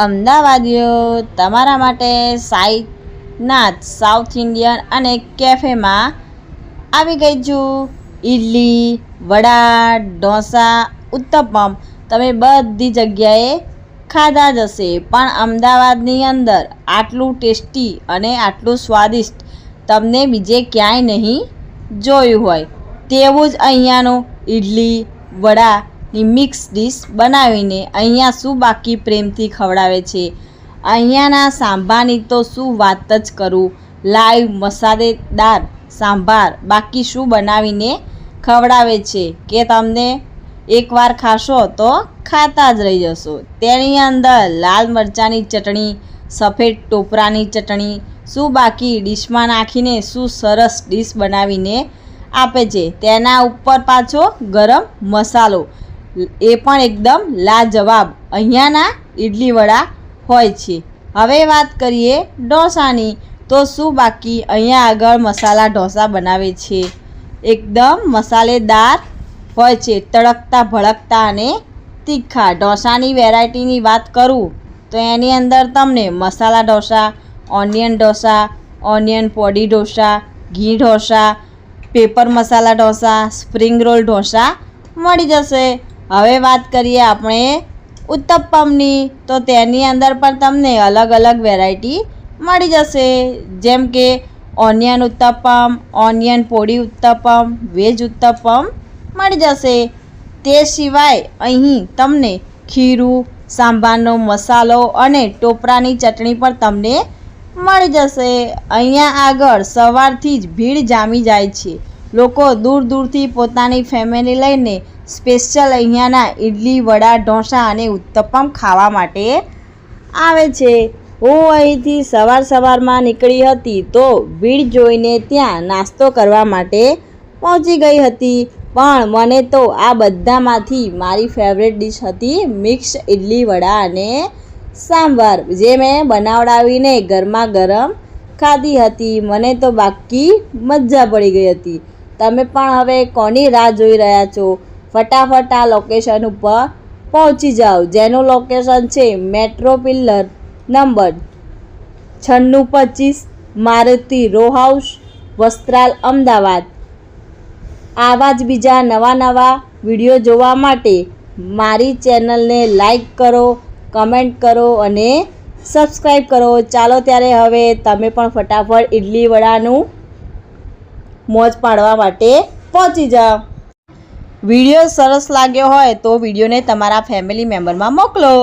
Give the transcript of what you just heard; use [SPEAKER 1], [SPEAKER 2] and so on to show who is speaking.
[SPEAKER 1] અમદાવાદીઓ તમારા માટે Sainath south Indian અને કેફેમાં આવી ગઈ છું। ઇડલી, વડા, ઢોસા, ઉત્તપમ તમે બધી જગ્યાએ ખાધા જ હશે, પણ અમદાવાદની અંદર આટલું ટેસ્ટી અને આટલું સ્વાદિષ્ટ તમને બીજે ક્યાંય નહીં જોયું હોય તેવું જ અહીંયાનું ઇડલી વડાની મિક્સ ડીશ બનાવીને અહીંયા શું બાકી પ્રેમથી ખવડાવે છે। અહીંયાના સાંભારની તો શું વાત જ કરું, લાઈવ મસાલેદાર સાંભાર બાકી શું બનાવીને ખવડાવે છે કે તમને એકવાર ખાશો તો ખાતા જ રહી જશો। તેની અંદર લાલ મરચાંની ચટણી, સફેદ ટોપરાની ચટણી શું બાકી ડીશમાં નાખીને શું સરસ ડીશ બનાવીને આપે છે। તેના ઉપર પાછો ગરમ મસાલો, એ પણ એકદમ લાજવાબ અહીંયાના ઇડલી વડા હોય છે। હવે વાત કરીએ ઢોસાની, તો શું બાકી અહીંયા આગળ મસાલા ઢોસા બનાવે છે, એકદમ મસાલેદાર હોય છે, તળકતા ભળકતા અને તીખા। ઢોસાની વેરાયટીની વાત કરું તો એની અંદર તમને મસાલા ઢોસા, ઓનિયન ઢોસા, ઓનિયન પોડી ઢોસા, ઘી dosa, paper masala dosa, spring role dosa મળી જશે। હવે વાત કરીએ આપણે ઉત્તપમની, તો તેની અંદર પણ તમને અલગ અલગ વેરાયટી મળી જશે, જેમ કે onion uttapam, onion podi uttapam, veg uttapam મળી જશે। તે સિવાય અહીં તમને ખીરું, સાંભારનો મસાલો અને ટોપરાની ચટણી પણ તમને મળી જશે। અહીંયા આગળ સવારથી જ ભીડ જામી જાય છે, લોકો દૂર દૂરથી પોતાની ફેમિલી લઈને સ્પેશિયલ અહીંયાના ઇડલી વડા ઢોસા અને ઉત્તપમ ખાવા માટે આવે છે। હું અહીંથી સવારમાં નીકળી હતી તો ભીડ જોઈને ત્યાં નાસ્તો કરવા માટે પહોંચી ગઈ હતી, પણ મને તો આ બધામાંથી મારી ફેવરેટ ડીશ હતી મિક્સ ઇડલી વડા અને સાંભાર, જે મેં બનાવડાવીને ગરમા ગરમ ખાધી હતી। મને તો બાકી મજા પડી ગઈ હતી। તમે પણ હવે કોની રાહ જોઈ રહ્યા છો? ફટાફટ આ લોકેશન ઉપર પહોંચી જાઓ, જેનું લોકેશન છે metro pillar number 9625 Maruti row house, Vastral, Ahmedabad. આવા જ બીજા નવા વિડીયો જોવા માટે મારી ચેનલને લાઈક કરો, કમેન્ટ કરો અને સબસ્ક્રાઈબ કરો। ચાલો ત્યારે હવે તમે પણ ફટાફટ ઇડલી વડાનું મોજ પાડવા માટે પહોંચી જાઓ। વિડીયો સરસ લાગ્યો હોય તો વિડીયોને તમારા ફેમિલી મેમ્બરમાં મોકલો।